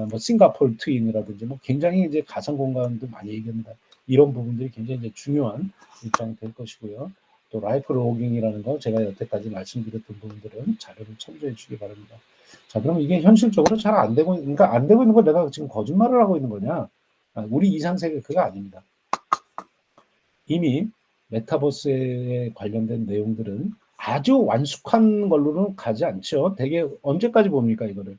뭐 싱가포르 트윈이라든지 뭐 굉장히 이제 가상 공간도 많이 얘기합니다. 이런 부분들이 굉장히 이제 중요한 입장이 될 것이고요. 또 라이프 로깅이라는 거 제가 여태까지 말씀드렸던 부분들은 자료를 참조해 주기 바랍니다. 자, 그럼 이게 현실적으로 잘 안 되고, 그러니까 안 되고 있는 걸 내가 지금 거짓말을 하고 있는 거냐? 우리 이상세계 그거 아닙니다. 이미 메타버스에 관련된 내용들은 아주 완숙한 걸로는 가지 않죠. 되게 언제까지 봅니까, 이거를?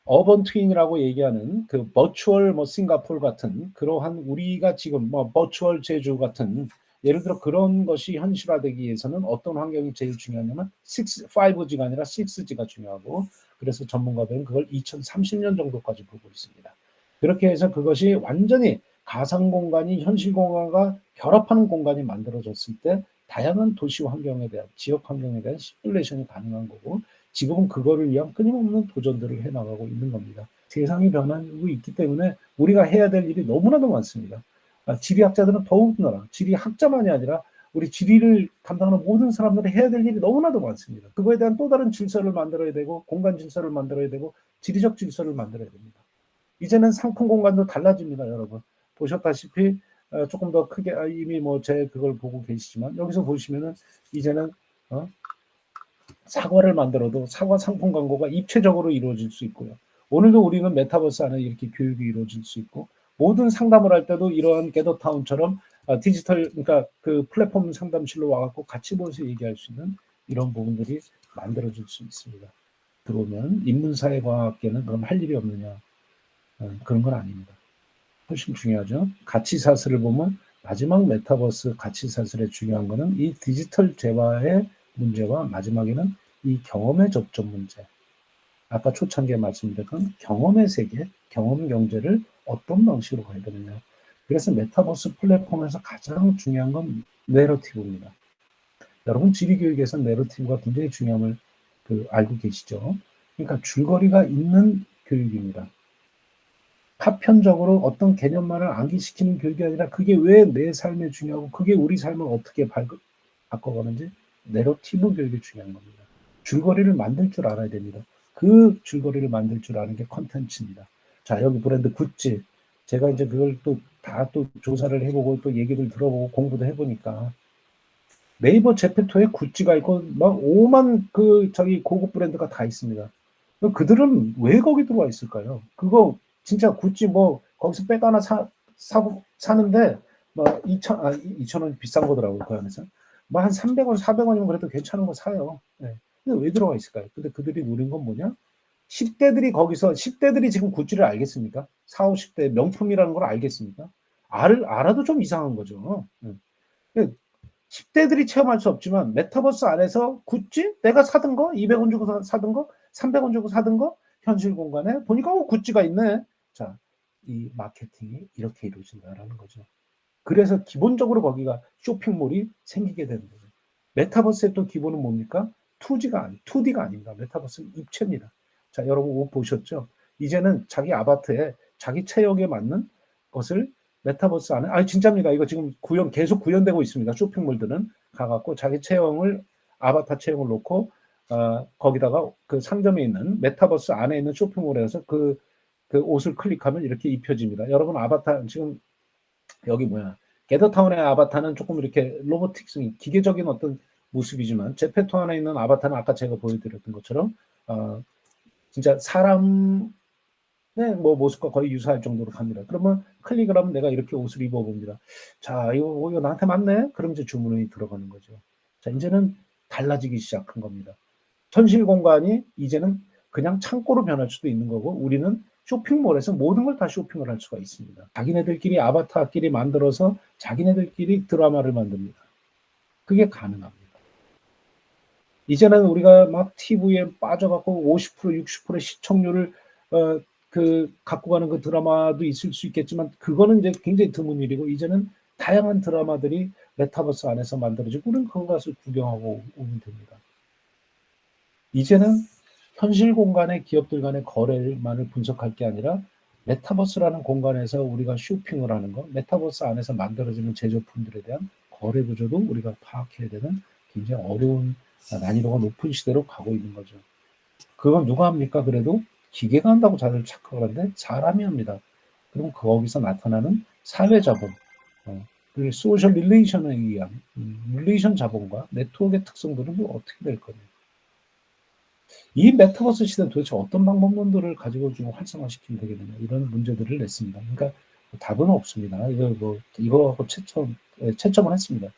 어번 트윈이라고 얘기하는 그 버추얼 뭐 싱가포르 같은 그러한 우리가 지금 뭐 버추얼 제주 같은 예를 들어 그런 것이 현실화되기 위해서는 어떤 환경이 제일 중요하냐면 5G가 아니라 6G가 중요하고 그래서 전문가들은 그걸 2030년 정도까지 보고 있습니다. 그렇게 해서 그것이 완전히 가상 공간이 현실 공간과 결합하는 공간이 만들어졌을 때 다양한 도시 환경에 대한 지역 환경에 대한 시뮬레이션이 가능한 거고 지금은 그거를 위한 끊임없는 도전들을 해나가고 있는 겁니다. 세상이 변하고 있기 때문에 우리가 해야 될 일이 너무나도 많습니다. 지리학자들은 더욱더나 지리학자만이 아니라 우리 지리를 담당하는 모든 사람들이 해야 될 일이 너무나도 많습니다. 그거에 대한 또 다른 질서를 만들어야 되고 공간 질서를 만들어야 되고 지리적 질서를 만들어야 됩니다. 이제는 상품 공간도 달라집니다, 여러분. 보셨다시피 조금 더 크게 이미 뭐 제 그걸 보고 계시지만 여기서 보시면은 이제는 사과를 만들어도 사과 상품 광고가 입체적으로 이루어질 수 있고요. 오늘도 우리는 메타버스 안에 이렇게 교육이 이루어질 수 있고 모든 상담을 할 때도 이러한 게더타운처럼 디지털 그러니까 그 플랫폼 상담실로 와갖고 같이 모여서 얘기할 수 있는 이런 부분들이 만들어질 수 있습니다. 들어오면 인문사회과학계는 그럼 할 일이 없느냐? 그런 건 아닙니다. 훨씬 중요하죠. 가치사슬을 보면 마지막 메타버스 가치사슬의 중요한 거는 이 디지털 재화의 문제와 마지막에는 이 경험의 접점 문제. 아까 초창기에 말씀드렸던 경험의 세계, 경험 경제를 어떤 방식으로 가야 되느냐. 그래서 메타버스 플랫폼에서 가장 중요한 건 내러티브입니다. 여러분 지리교육에서 내러티브가 굉장히 중요함을 알고 계시죠? 그러니까 줄거리가 있는 교육입니다. 파편적으로 어떤 개념만을 암기시키는 교육이 아니라 그게 왜 내 삶에 중요하고 그게 우리 삶을 어떻게 바꿔가는지 내러티브 교육이 중요한 겁니다. 줄거리를 만들 줄 알아야 됩니다. 그 줄거리를 만들 줄 아는 게 컨텐츠입니다. 자, 여기 브랜드 굿즈. 제가 이제 그걸 또 다 또 조사를 해보고 또 얘기를 들어보고 공부도 해보니까 네이버 제페토에 굿즈가 있고 막 5만 고급 브랜드가 다 있습니다. 그들은 왜 거기 들어와 있을까요? 그거 진짜 굿즈 뭐 거기서 백 하나 사는데 뭐 2,000원 비싼 거더라고요. 그 안에서. 뭐 한 300원, 400원이면 그래도 괜찮은 거 사요. 네. 근데 왜 들어가 있을까요? 근데 그들이 노린 건 뭐냐? 10대들이 지금 굿즈를 알겠습니까? 4, 50대 명품이라는 걸 알겠습니까? 알아도 좀 이상한 거죠. 네. 10대들이 체험할 수 없지만 메타버스 안에서 굿즈? 내가 사던 거? 200원 주고 사던 거? 300원 주고 사던 거? 현실 공간에 보니까 굿즈가 있네. 자, 이 마케팅이 이렇게 이루어진다라는 거죠. 그래서 기본적으로 거기가 쇼핑몰이 생기게 되는 거죠. 메타버스의 또 기본은 뭡니까? 2D가 아닙니다. 메타버스는 입체입니다. 자, 여러분 옷 보셨죠? 이제는 자기 아바타에 자기 체형에 맞는 것을 메타버스 안에 진짜입니다. 이거 지금 계속 구현되고 있습니다. 쇼핑몰들은 가갖고 자기 체형을 아바타 체형을 놓고 거기다가 그 상점에 있는 메타버스 안에 있는 쇼핑몰에서 그 옷을 클릭하면 이렇게 입혀집니다. 여러분 아바타 지금 여기 게더타운의 아바타는 조금 이렇게 로보틱스 기계적인 어떤 모습이지만 제페토 안에 있는 아바타는 아까 제가 보여드렸던 것처럼 진짜 사람의 뭐 모습과 거의 유사할 정도로 갑니다. 그러면 클릭을 하면 내가 이렇게 옷을 입어봅니다. 자, 이거 나한테 맞네? 그럼 이제 주문이 들어가는 거죠. 자, 이제는 달라지기 시작한 겁니다. 현실 공간이 이제는 그냥 창고로 변할 수도 있는 거고 우리는 쇼핑몰에서 모든 걸 다 쇼핑을 할 수가 있습니다. 자기네들끼리 아바타끼리 만들어서 자기네들끼리 드라마를 만듭니다. 그게 가능합니다. 이제는 우리가 막 TV에 빠져갖고 50%, 60%의 시청률을 갖고 가는 그 드라마도 있을 수 있겠지만 그거는 이제 굉장히 드문 일이고 이제는 다양한 드라마들이 메타버스 안에서 만들어지고 우리는 그것을 구경하고 오면 됩니다. 이제는 현실 공간의 기업들 간의 거래만을 분석할 게 아니라 메타버스라는 공간에서 우리가 쇼핑을 하는 거, 메타버스 안에서 만들어지는 제조품들에 대한 거래 구조도 우리가 파악해야 되는 굉장히 어려운 난이도가 높은 시대로 가고 있는 거죠. 그건 누가 합니까? 그래도 기계가 한다고 다들 착각을 하는데 사람이 합니다. 그럼 거기서 나타나는 사회자본, 그 소셜 릴레이션에 의한 릴레이션 자본과 네트워크의 특성들은 뭐 어떻게 될 거냐. 이 메타버스 시대는 도대체 어떤 방법론들을 가지고 좀 활성화시키면 되겠느냐 이런 문제들을 냈습니다. 그러니까 답은 없습니다. 이거 갖고 채점을 했습니다.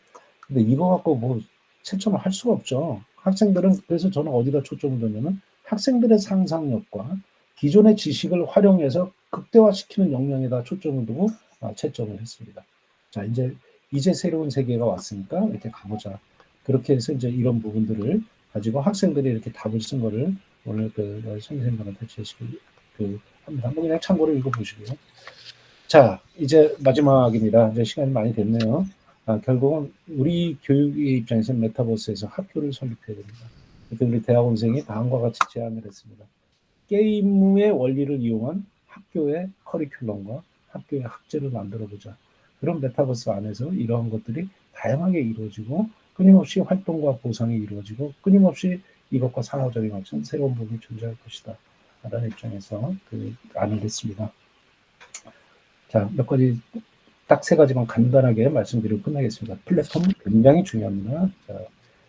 근데 이거 갖고 뭐 채점을 할 수가 없죠. 학생들은 그래서 저는 어디다 초점을 뒀냐면 학생들의 상상력과 기존의 지식을 활용해서 극대화시키는 역량에다 초점을 두고 채점을 했습니다. 자, 이제 새로운 세계가 왔으니까 이렇게 가보자. 그렇게 해서 이제 이런 부분들을 가지고 학생들이 이렇게 답을 쓴 거를 오늘 그 선생님들한테 제시를 합니다. 한번 그냥 참고로 읽어보시고요. 자, 이제 마지막입니다. 이제 시간이 많이 됐네요. 결국은 우리 교육의 입장에서 메타버스에서 학교를 설립해야 됩니다. 그래서 우리 대학원생이 다음과 같이 제안을 했습니다. 게임의 원리를 이용한 학교의 커리큘럼과 학교의 학제를 만들어보자. 그런 메타버스 안에서 이러한 것들이 다양하게 이루어지고 끊임없이 활동과 보상이 이루어지고 끊임없이 이것과 상호작용 같은 새로운 부분이 존재할 것이다. 라는 입장에서 안을 냈습니다. 자, 몇 가지 딱 3가지만 간단하게 말씀드리고 끝나겠습니다. 플랫폼 굉장히 중요합니다. 자,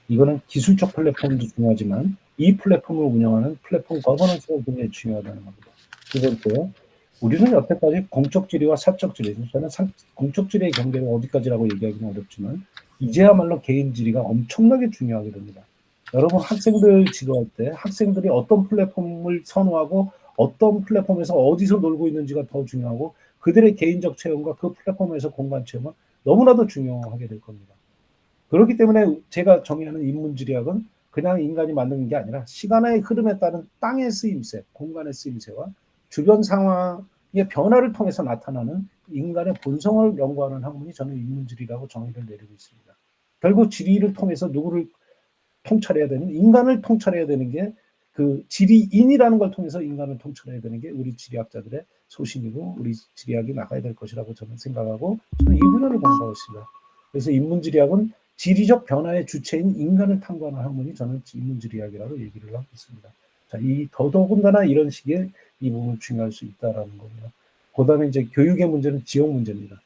이거는 기술적 플랫폼도 중요하지만 이 플랫폼을 운영하는 플랫폼 거버넌스가 굉장히 중요하다는 겁니다. 두 번째, 우리는 여태까지 공적 지리와 사적 지리, 저는 공적 지리의 경계가 어디까지라고 얘기하기는 어렵지만 이제야말로 개인 지리가 엄청나게 중요하게 됩니다. 여러분 학생들 지도할 때 학생들이 어떤 플랫폼을 선호하고 어떤 플랫폼에서 어디서 놀고 있는지가 더 중요하고 그들의 개인적 체험과 그 플랫폼에서 공간 체험은 너무나도 중요하게 될 겁니다. 그렇기 때문에 제가 정의하는 인문지리학은 그냥 인간이 만드는 게 아니라 시간의 흐름에 따른 땅의 쓰임새, 공간의 쓰임새와 주변 상황의 변화를 통해서 나타나는 인간의 본성을 연구하는 학문이 저는 인문지리라고 정의를 내리고 있습니다. 결국 지리를 통해서 누구를 통찰해야 되는, 인간을 통찰해야 되는 게 그 지리인이라는 걸 통해서 인간을 통찰해야 되는 게 우리 지리학자들의 소신이고 우리 지리학이 나가야 될 것이라고 저는 생각하고 저는 이 분야를 공부하고 있습니다. 그래서 인문지리학은 지리적 변화의 주체인 인간을 탐구하는 학문이 저는 인문지리학이라고 얘기를 하고 있습니다. 자, 더더군다나 이런 시기에 이 부분을 중요할 수 있다라는 겁니다. 그다음에 이제 교육의 문제는 지역 문제입니다.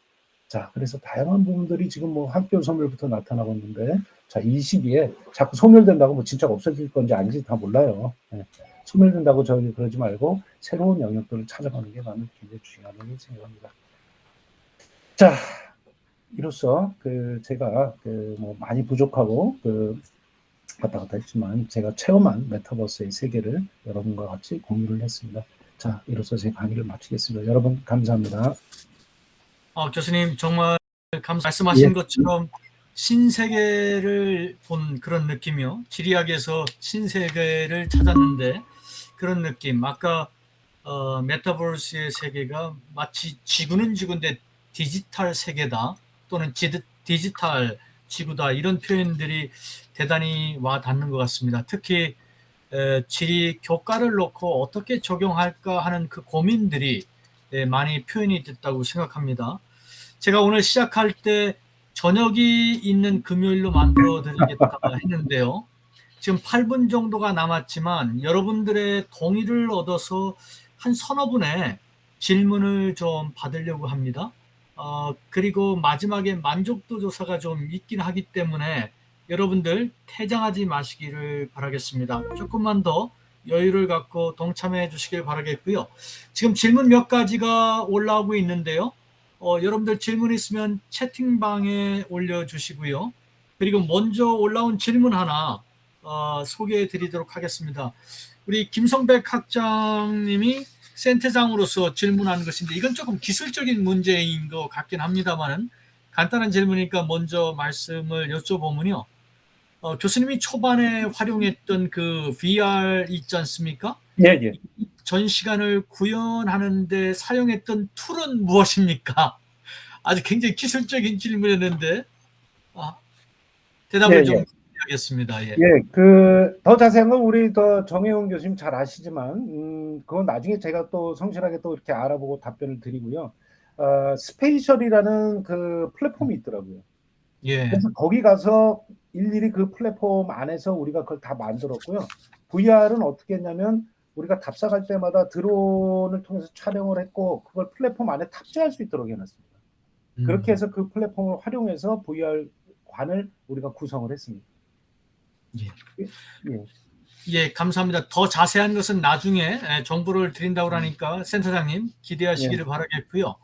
자, 그래서 다양한 부분들이 지금 뭐 학교 소멸부터 나타나고 있는데, 자, 이 시기에 자꾸 소멸된다고 뭐 진짜 없어질 건지 아닌지 다 몰라요. 네. 소멸된다고 저희 그러지 말고 새로운 영역들을 찾아가는 게 나는 굉장히 중요하다고 생각합니다. 자, 이로써 제가 뭐 많이 부족하고 왔다 갔다 했지만 제가 체험한 메타버스의 세계를 여러분과 같이 공유를 했습니다. 자, 이로써 제 강의를 마치겠습니다. 여러분 감사합니다. 교수님 정말 말씀하신 예. 것처럼 신세계를 본 그런 느낌이요. 지리학에서 신세계를 찾았는데 그런 느낌. 아까 메타버스의 세계가 마치 지구는 지구인데 디지털 세계다 또는 디지털 지구다 이런 표현들이 대단히 와 닿는 것 같습니다. 특히 지리 교과를 놓고 어떻게 적용할까 하는 그 고민들이 많이 표현이 됐다고 생각합니다. 제가 오늘 시작할 때 저녁이 있는 금요일로 만들어 드리겠다 했는데요. 지금 8분 정도가 남았지만 여러분들의 동의를 얻어서 한 서너 분의 질문을 좀 받으려고 합니다. 그리고 마지막에 만족도 조사가 좀 있긴 하기 때문에 여러분들 퇴장하지 마시기를 바라겠습니다. 조금만 더 여유를 갖고 동참해 주시길 바라겠고요. 지금 질문 몇 가지가 올라오고 있는데요. 여러분들 질문 있으면 채팅방에 올려주시고요. 그리고 먼저 올라온 질문 하나 소개해 드리도록 하겠습니다. 우리 김성백 학장님이 센터장으로서 질문한 것인데 이건 조금 기술적인 문제인 것 같긴 합니다만 간단한 질문이니까 먼저 말씀을 여쭤보면요. 교수님이 초반에 활용했던 그 VR 있지 않습니까? 예, 예. 전 시간을 구현하는 데 사용했던 툴은 무엇입니까? 아주 굉장히 기술적인 질문이었는데 대답을 예, 좀 예. 하겠습니다. 예. 예, 더 자세한 건 우리 더 정혜원 교수님 잘 아시지만, 그건 나중에 제가 또 성실하게 또 이렇게 알아보고 답변을 드리고요. 스페이셜이라는 그 플랫폼이 있더라고요. 예. 그래서 거기 가서 일일이 그 플랫폼 안에서 우리가 그걸 다 만들었고요. VR은 어떻게 했냐면, 우리가 답사갈 때마다 드론을 통해서 촬영을 했고, 그걸 플랫폼 안에 탑재할 수 있도록 해놨습니다. 그렇게 해서 그 플랫폼을 활용해서 VR 관을 우리가 구성을 했습니다. 예. 예. 예, 감사합니다. 더 자세한 것은 나중에 정보를 드린다고 하니까 센터장님 기대하시기를 바라겠고요.